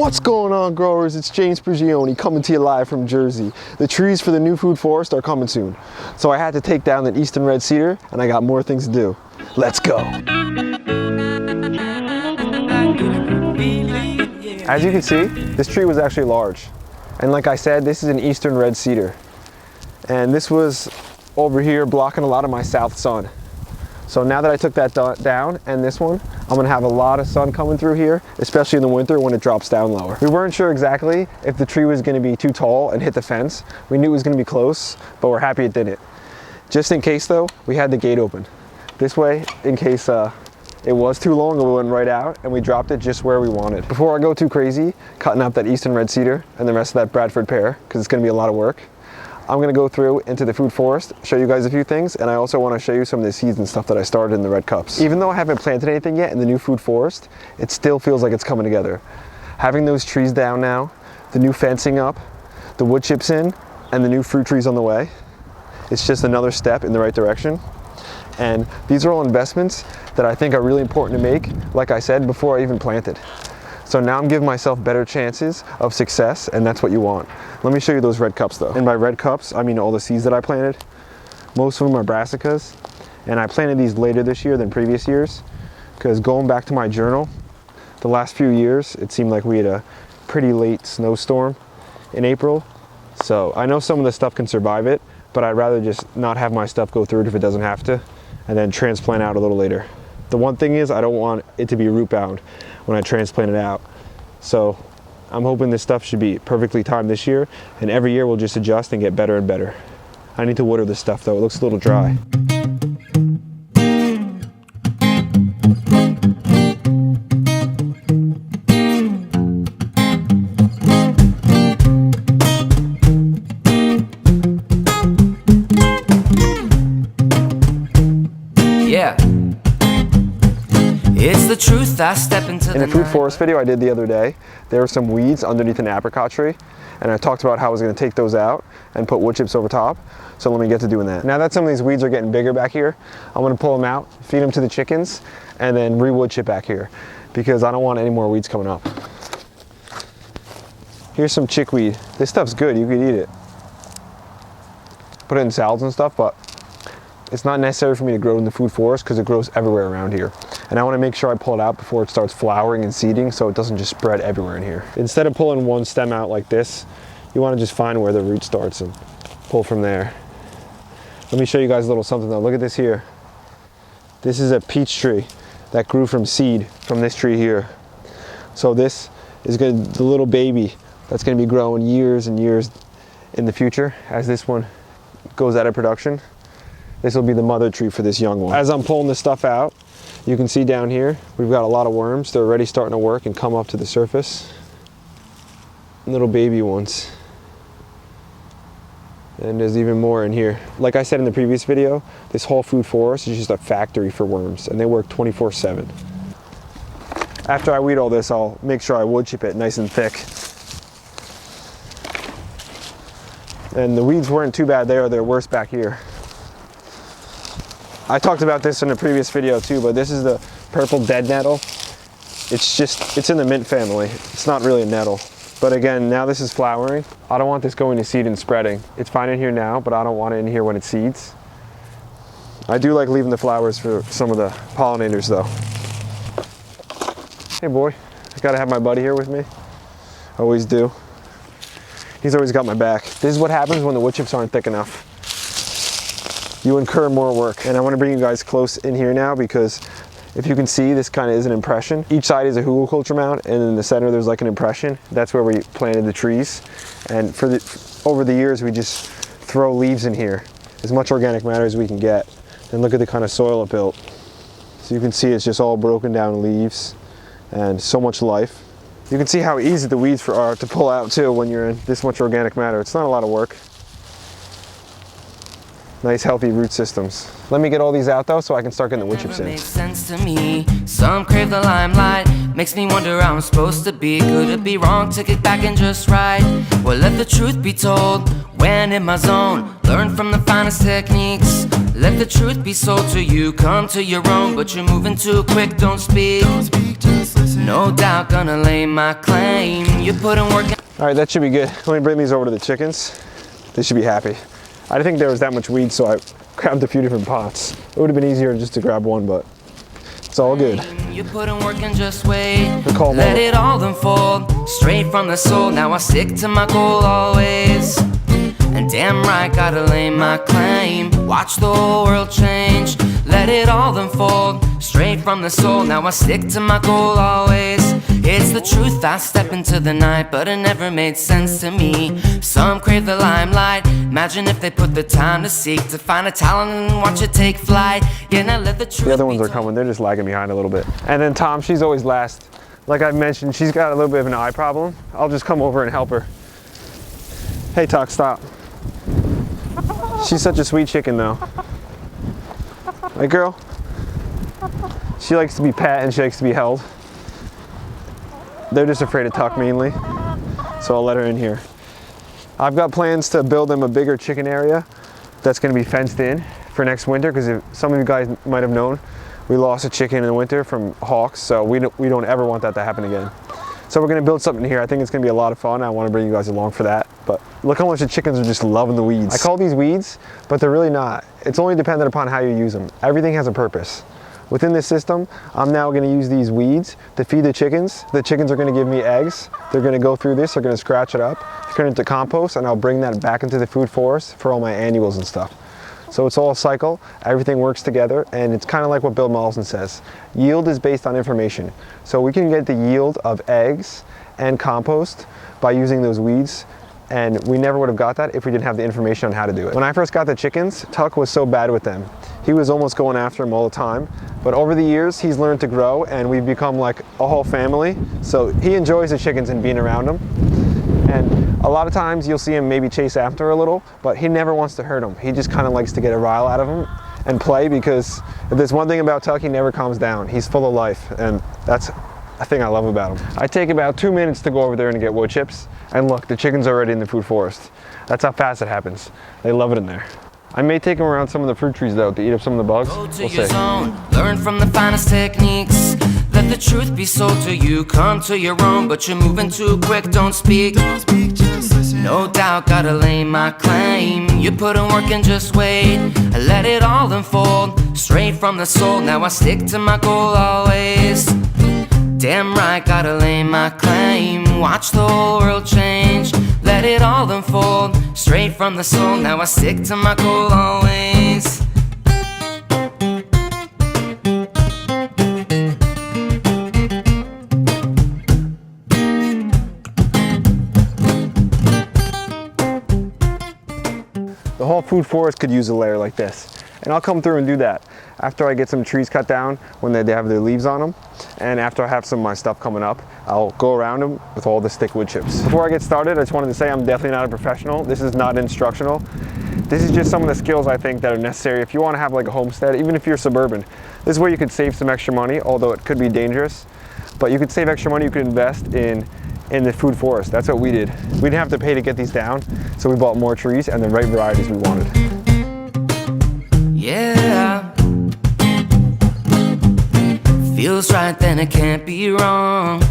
What's going on, growers? It's James Prigioni coming to you live from Jersey. The trees for the new food forest are coming soon. So I had to take down the eastern red cedar, and I got more things to do. Let's go. As you can see, this tree was actually large. And like I said, this is an eastern red cedar. And this was over here blocking a lot of my south sun. So now that I took that down and this one, I'm gonna have a lot of sun coming through here, especially in the winter when it drops down lower. We weren't sure exactly if the tree was gonna be too tall and hit the fence. We knew it was gonna be close, but we're happy it didn't. Just in case though, we had the gate open. This way, in case it was too long, it went right out and we dropped it just where we wanted. Before I go too crazy, cutting up that eastern red cedar and the rest of that Bradford pear, because it's gonna be a lot of work, I'm gonna go through into the food forest, show you guys a few things, and I also wanna show you some of the seeds and stuff that I started in the red cups. Even though I haven't planted anything yet in the new food forest, it still feels like it's coming together. Having those trees down now, the new fencing up, the wood chips in, and the new fruit trees on the way, it's just another step in the right direction. And these are all investments that I think are really important to make, like I said, before I even planted. So now I'm giving myself better chances of success, and that's what you want. Let me show you those red cups though. And by red cups, I mean all the seeds that I planted. Most of them are brassicas, and I planted these later this year than previous years, because going back to my journal, the last few years, it seemed like we had a pretty late snowstorm in April. So I know some of the stuff can survive it, but I'd rather just not have my stuff go through it if it doesn't have to, and then transplant out a little later. The one thing is I don't want it to be root bound when I transplant it out. So I'm hoping this stuff should be perfectly timed this year, and every year we'll just adjust and get better and better. I need to water this stuff though, it looks a little dry. Yeah. It's the truth, I step into In the food forest video I did the other day, there were some weeds underneath an apricot tree, and I talked about how I was going to take those out and put wood chips over top. So let me get to doing that. Now that some of these weeds are getting bigger back here, I'm going to pull them out, feed them to the chickens, and then re-wood chip back here, because I don't want any more weeds coming up. Here's some chickweed. This stuff's good, you could eat it. Put it in salads and stuff, but it's not necessary for me to grow in the food forest because it grows everywhere around here. And I want to make sure I pull it out before it starts flowering and seeding so it doesn't just spread everywhere in here. Instead of pulling one stem out like this, you want to just find where the root starts and pull from there. Let me show you guys a little something though. Look at this here. This is a peach tree that grew from seed from this tree here. So this is the little baby that's going to be growing years and years in the future as this one goes out of production. This will be the mother tree for this young one. As I'm pulling this stuff out, you can see down here, we've got a lot of worms. They're already starting to work and come up to the surface. Little baby ones. And there's even more in here. Like I said in the previous video, this whole food forest is just a factory for worms, and they work 24/7. After I weed all this, I'll make sure I wood chip it nice and thick. And the weeds weren't too bad there, they're worse back here. I talked about this in a previous video too, but this is the purple dead nettle. It's in the mint family. It's not really a nettle. But again, now this is flowering. I don't want this going to seed and spreading. It's fine in here now, but I don't want it in here when it seeds. I do like leaving the flowers for some of the pollinators though. Hey boy, I gotta have my buddy here with me. Always do. He's always got my back. This is what happens when the wood chips aren't thick enough. You incur more work. And I want to bring you guys close in here now, because if you can see, this kind of is an impression. Each side is a hugelkultur mound, and in the center there's like an impression. That's where we planted the trees. And over the years we just throw leaves in here, as much organic matter as we can get. And look at the kind of soil it built. So you can see it's just all broken down leaves and so much life. You can see how easy the weeds are to pull out too when you're in this much organic matter. It's not a lot of work. Nice healthy root systems. Let me get all these out though so I can start getting the wood chips in. Makes sense to me. Some crave the limelight. Makes me wonder how I'm supposed to be. Could it be wrong to kick back and just ride? Well, let the truth be told. When in my zone, learn from the finest techniques. Let the truth be sold to you. Come to your own, but you're moving too quick. Don't speak. Just listen. No doubt gonna lay my claim. You put in work. All right, that should be good. Let me bring these over to the chickens. They should be happy. I didn't think there was that much weed, so I grabbed a few different pots. It would have been easier just to grab one, but it's all good. You put in work and just wait. Call them Let over. it all unfold straight from the soul. Now I stick to my goal always. And damn right, gotta lay my claim. Watch the whole world change. Let it all unfold straight from the soul. Now I stick to my goal always. It's the truth, I step into the night, but it never made sense to me. Some crave the limelight. Imagine if they put the time to seek to find a talent and watch it take flight. Yeah, now let the truth. The other ones are coming. They're just lagging behind a little bit. And then Tom, she's always last. Like I've mentioned, she's got a little bit of an eye problem. I'll just come over and help her. Hey, Tuck, stop. She's such a sweet chicken, though. Right, girl? She likes to be pet and she likes to be held. They're just afraid of Tuck mainly, so I'll let her in here. I've got plans to build them a bigger chicken area that's going to be fenced in for next winter, because some of you guys might have known, we lost a chicken in the winter from hawks, so we don't ever want that to happen again. So we're going to build something here. I think it's going to be a lot of fun. I want to bring you guys along for that. But look how much the chickens are just loving the weeds. I call these weeds, but they're really not. It's only dependent upon how you use them. Everything has a purpose. Within this system, I'm now going to use these weeds to feed the chickens. The chickens are going to give me eggs. They're going to go through this, they're going to scratch it up, turn it into compost, and I'll bring that back into the food forest for all my annuals and stuff. So it's all a cycle, everything works together, and it's kind of like what Bill Mollison says. Yield is based on information. So we can get the yield of eggs and compost by using those weeds, and we never would have got that if we didn't have the information on how to do it. When I first got the chickens, Tuck was so bad with them. He was almost going after them all the time, but over the years he's learned to grow and we've become like a whole family. So he enjoys the chickens and being around them. And a lot of times you'll see him maybe chase after a little, but he never wants to hurt them. He just kind of likes to get a rile out of them and play, because if there's one thing about Tuck, he never calms down. He's full of life, and that's a thing I love about him. I take about 2 minutes to go over there and get wood chips, and look, the chicken's already in the food forest. That's how fast it happens. They love it in there. I may take them around some of the fruit trees though to eat up some of the bugs. Go to your zone, learn from the finest techniques. Let the truth be sold to you, come to your own, but you're moving too quick, don't speak. Just listen. No doubt, gotta lay my claim. You put in work and just wait. I let it all unfold, straight from the soul. Now I stick to my goal always. Damn right, gotta lay my claim. Watch the whole world change. Let it all unfold, straight from the soul. Now I stick to my goal always. The whole food forest could use a layer like this. And I'll come through and do that after I get some trees cut down when they have their leaves on them. And after I have some of my stuff coming up, I'll go around them with all the stick wood chips. Before I get started, I just wanted to say I'm definitely not a professional. This is not instructional. This is just some of the skills I think that are necessary if you want to have like a homestead, even if you're suburban. This is where you could save some extra money, although it could be dangerous. But you could save extra money, you could invest in the food forest. That's what we did. We didn't have to pay to get these down, so we bought more trees and the right varieties we wanted. Yeah, feels right, then it can't be wrong.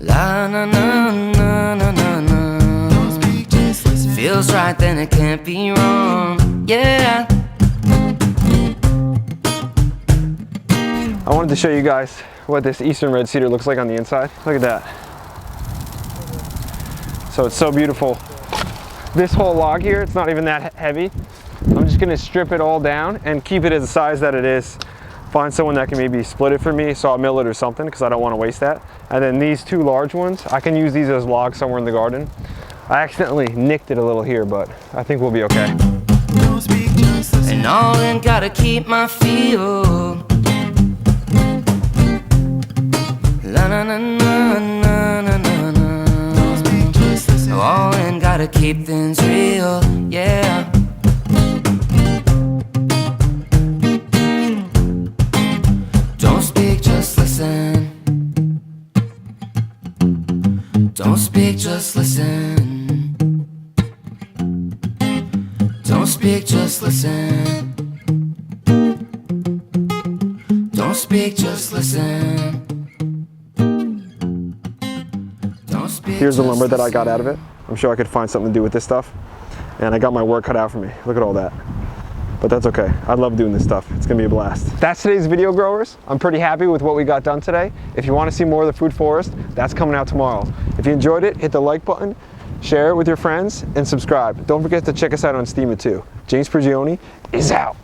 La na na na na na na. Feels right, then it can't be wrong. Yeah. I wanted to show you guys what this eastern red cedar looks like on the inside. Look at that. So it's so beautiful. This whole log here, it's not even that heavy. I'm just gonna strip it all down and keep it as the size that it is. Find someone that can maybe split it for me, sawmill it or something, because I don't want to waste that. And then these two large ones, I can use these as logs somewhere in the garden. I accidentally nicked it a little here, but I think we'll be okay. And all in, gotta keep my feel. La na na na na na na na. All in, gotta keep things real, yeah. Don't speak, just listen. Don't speak, just listen. Don't speak, just listen. Don't speak, just listen. Here's the lumber that I got out of it. I'm sure I could find something to do with this stuff. And I got my work cut out for me. Look at all that. But that's okay. I love doing this stuff. It's gonna be a blast. That's today's video, growers. I'm pretty happy with what we got done today. If you want to see more of the food forest, that's coming out tomorrow. If you enjoyed it, hit the like button, share it with your friends, and subscribe. Don't forget to check us out on Steema too. James Prigioni is out.